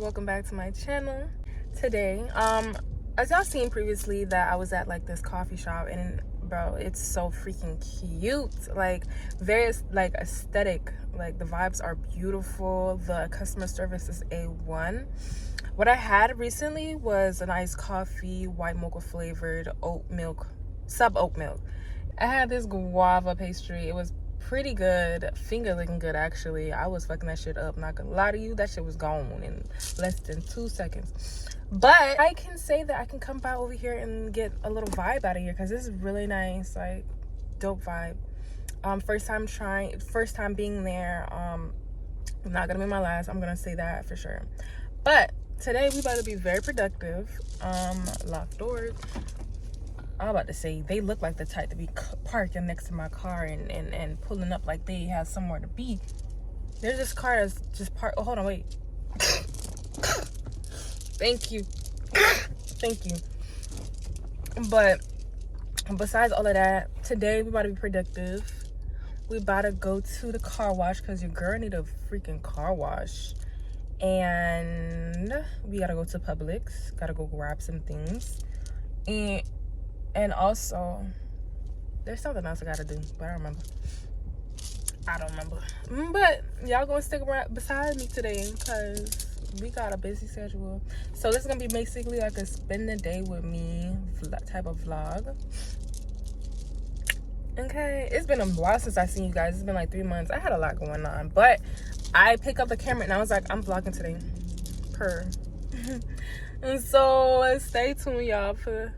welcome back to my channel. Today as y'all seen previously that I was at like this coffee shop, and bro, it's so freaking cute, like very like aesthetic, like the vibes are beautiful, the customer service is A1. What I had recently was an iced coffee, white mocha flavored oat milk, sub oat milk. I had this guava pastry. It was pretty good, finger looking good actually. I was fucking that shit up, not gonna lie to you. That shit was gone in less than 2 seconds. But I can say that I can come by over here and get a little vibe out of here because this is really nice, like dope vibe. First time being there. Not gonna be my last, I'm gonna say that for sure. But today we about to be very productive. Locked doors. I'm about to say they look like the type to be parking next to my car and pulling up like they have somewhere to be. There's this car that's just parked. Oh, hold on, wait. Thank you. Thank you. But besides all of that, today we about to be productive. We about to go to the car wash because your girl need a freaking car wash. And we gotta go to Publix. Gotta go grab some things. And also, there's something else I gotta do, but I don't remember. But y'all gonna stick around beside me today because we got a busy schedule. So this is gonna be basically like a spend the day with me type of vlog. Okay, it's been a while since I've seen you guys. It's been like 3 months. I had a lot going on, but I picked up the camera and I was like, I'm vlogging today. And so stay tuned, y'all, for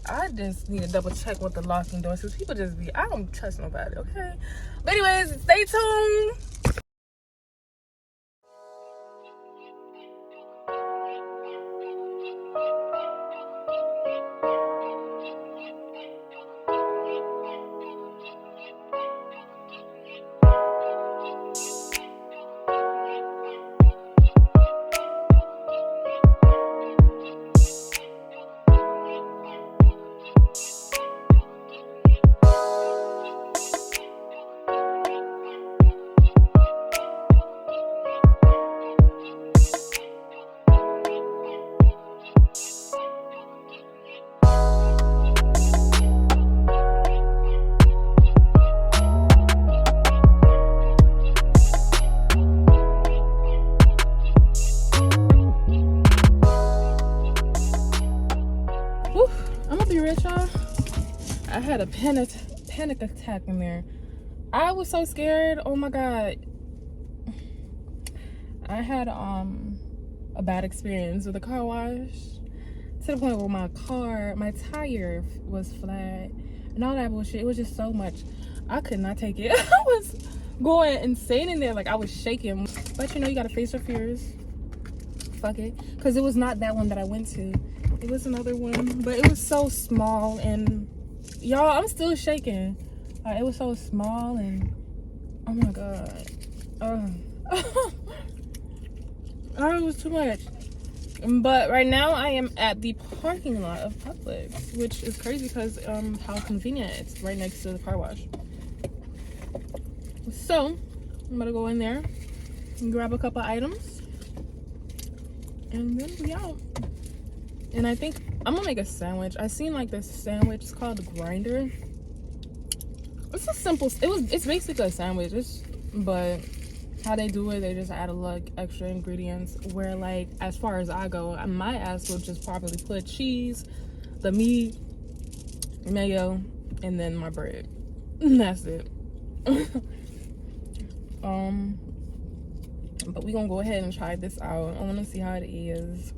I just need to double check with the locking doors because people just be, I don't trust nobody, okay? But anyways, stay tuned. I'm gonna be rich, y'all. I had a panic attack in there. I was so scared. Oh my god. I had a bad experience with a car wash to the point where my tire was flat and all that bullshit. It was just so much. I could not take it. I was going insane in there, like I was shaking. But you know, you gotta face your fears. Fuck it, because it was not that one that I went to. It was another one, but it was so small, and y'all, I'm still shaking. It was so small, and oh my god, it was too much. But right now I am at the parking lot of Publix, which is crazy because how convenient it's right next to the car wash. So I'm gonna go in there and grab a couple items, and then we out. And I think I'm gonna make a sandwich. I seen like this sandwich. It's called the Grinder. It's a simple. It's basically a sandwich. But how they do it, they just add a lot extra ingredients. Where like as far as I go, my ass will just probably put cheese, the meat, mayo, and then my bread. And that's it. But we gonna go ahead and try this out. I want to see how it is.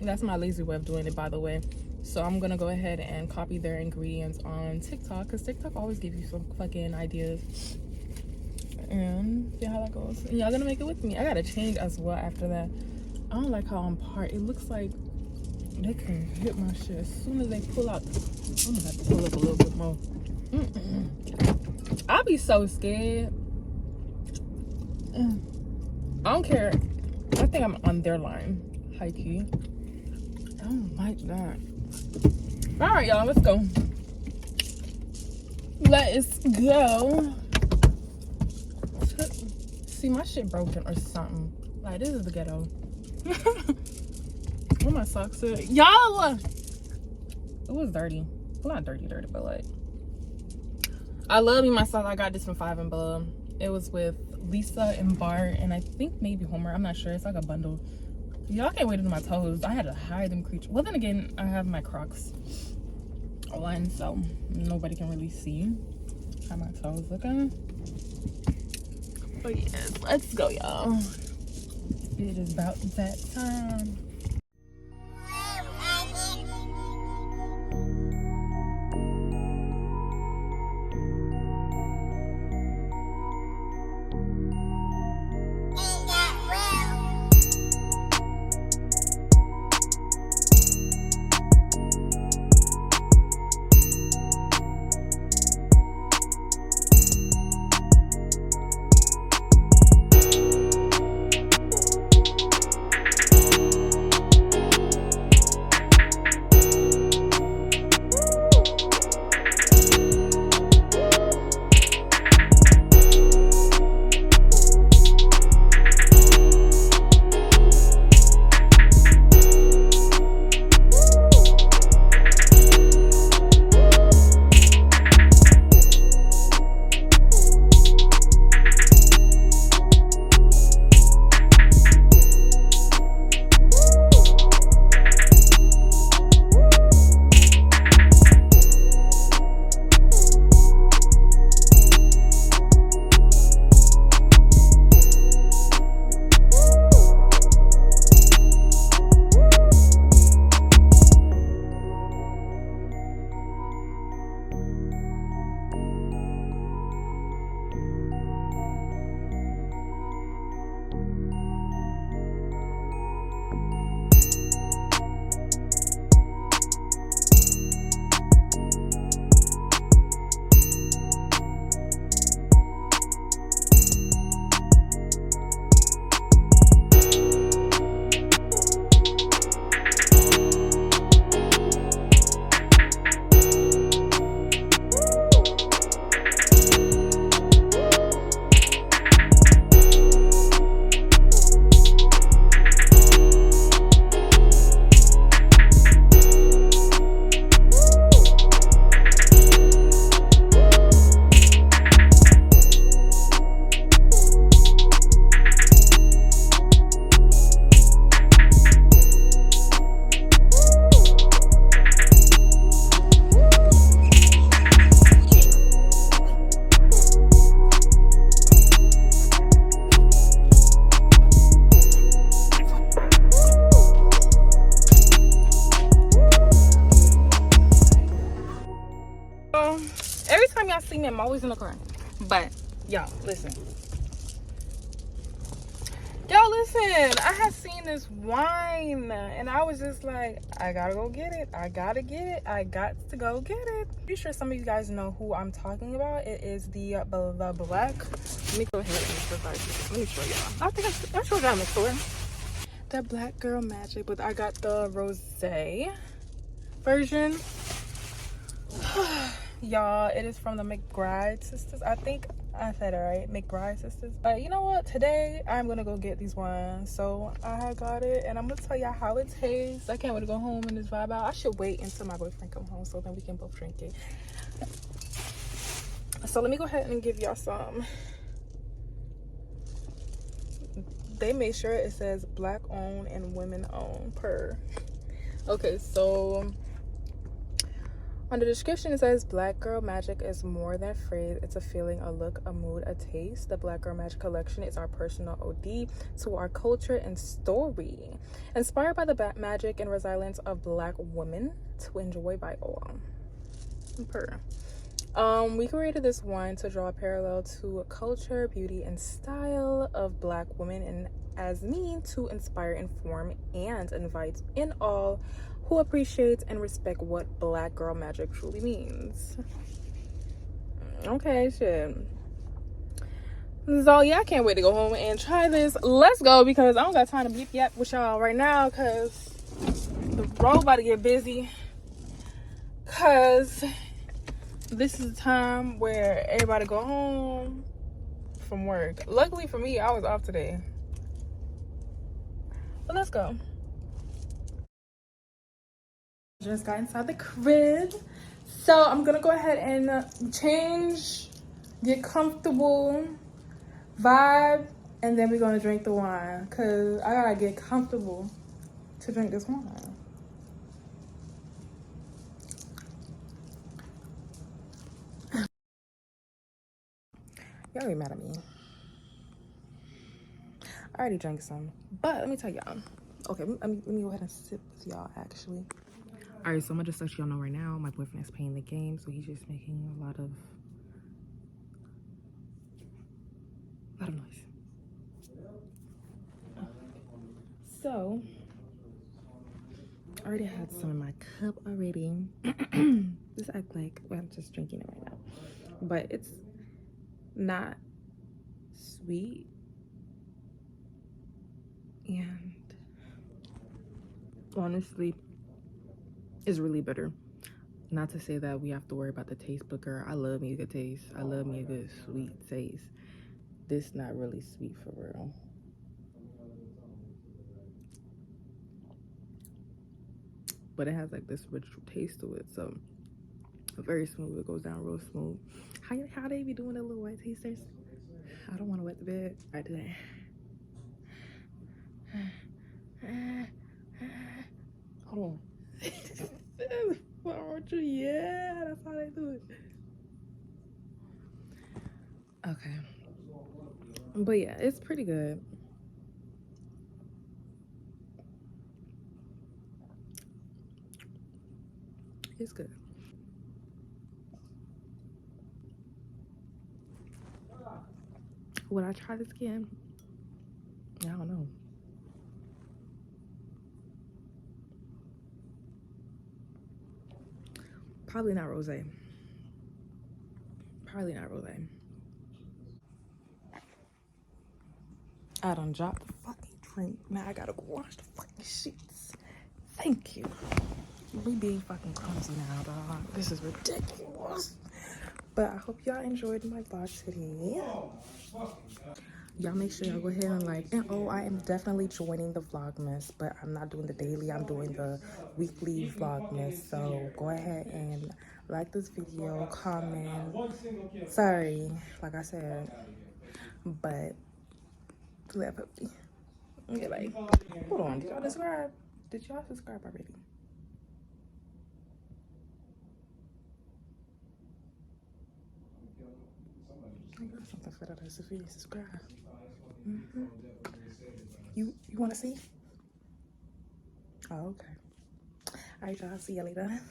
That's my lazy way of doing it, by the way. So I'm gonna go ahead and copy their ingredients on TikTok because TikTok always gives you some fucking ideas, and see how that goes. And y'all gonna make it with me. I gotta change as well after that. I don't like how I'm part. It looks like they can hit my shit as soon as they pull out. I'm gonna have to pull up a little bit more. I'll be so scared. I don't care. I think I'm on their line, high key. I don't like that. All right, y'all, let's go. Let's go. See, my shit broken or something. Like, this is the ghetto. Where my socks at? Y'all! It was dirty. Well, not dirty, but like, I love me my socks. I got this from Five and Below. It was with Lisa and Bart, and I think maybe Homer. I'm not sure. It's like a bundle. Y'all can't wait to my toes. I had to hide them creatures. Well, then again, I have my Crocs on, so nobody can really see how my toes looking. But yes, let's go, y'all. It is about that time. Every time y'all see me, I'm always in the car. But y'all listen. I had seen this wine and I was just like, I gotta go get it. I got to go get it. Pretty sure some of you guys know who I'm talking about. It is the black. Let me go ahead and let me show y'all. I think I showed y'all before. That Black Girl Magic, but I got the rosé version. Y'all, it is from the McBride sisters. I think I said it right, McBride sisters. But you know what, today I'm gonna go get these wines. So I got it and I'm gonna tell y'all how it tastes. I can't wait to go home and just vibe out. I should wait until my boyfriend come home so then we can both drink it. So let me go ahead and give y'all some. They made sure it says black owned and women owned per. Okay, so on the description, it says Black Girl Magic is more than a phrase. It's a feeling, a look, a mood, a taste. The Black Girl Magic collection is our personal ode to our culture and story. Inspired by the magic and resilience of Black women to enjoy by all. We created this wine to draw a parallel to culture, beauty, and style of Black women, and as mean to inspire, inform, and invite in all who appreciates and respect what Black Girl Magic truly means. Okay, shit. So yeah, I can't wait to go home and try this. Let's go, because I don't got time to beep yap with y'all right now, because the road about to get busy. Because this is the time where everybody go home from work. Luckily for me, I was off today. But let's go. Just got inside the crib. So I'm gonna go ahead and change, get comfortable, vibe, and then we're gonna drink the wine. Cause I gotta get comfortable to drink this wine. Y'all ain't mad at me. I already drank some, but let me tell y'all. Okay, let me go ahead and sip with y'all actually. All right, so I'm gonna just let y'all know right now, my boyfriend is playing the game, so he's just making a lot of noise. So, I already had some in my cup already. Just act like, well, I'm just drinking it right now. But it's not sweet. And honestly, it's really bitter. Not to say that we have to worry about the taste, but girl, I love me a good taste. I love me a good sweet taste. This not really sweet for real. But it has like this rich taste to it, so very smooth. It goes down real smooth. How they be doing the little white tasters? I don't want to wet the bed. I do that. Hold on. Yeah, that's how they do it. Okay. But yeah, it's pretty good. It's good. Would I try this again? I don't know. Probably not rosé. Probably not rosé. I done dropped the fucking drink. Now I gotta go wash the fucking sheets. Thank you. We being fucking clumsy now, dog. This is ridiculous. But I hope y'all enjoyed my vlog today. Y'all make sure y'all go ahead and like, and oh, I am definitely joining the vlogmas, but I'm not doing the daily, I'm doing the weekly vlogmas. So go ahead and like this video, comment. Sorry, like I said, but let puppy. Okay, like, hold on, did y'all subscribe? Did y'all subscribe already? I got something for that if you subscribe. You want to see? Oh, okay. All right, y'all. See you later.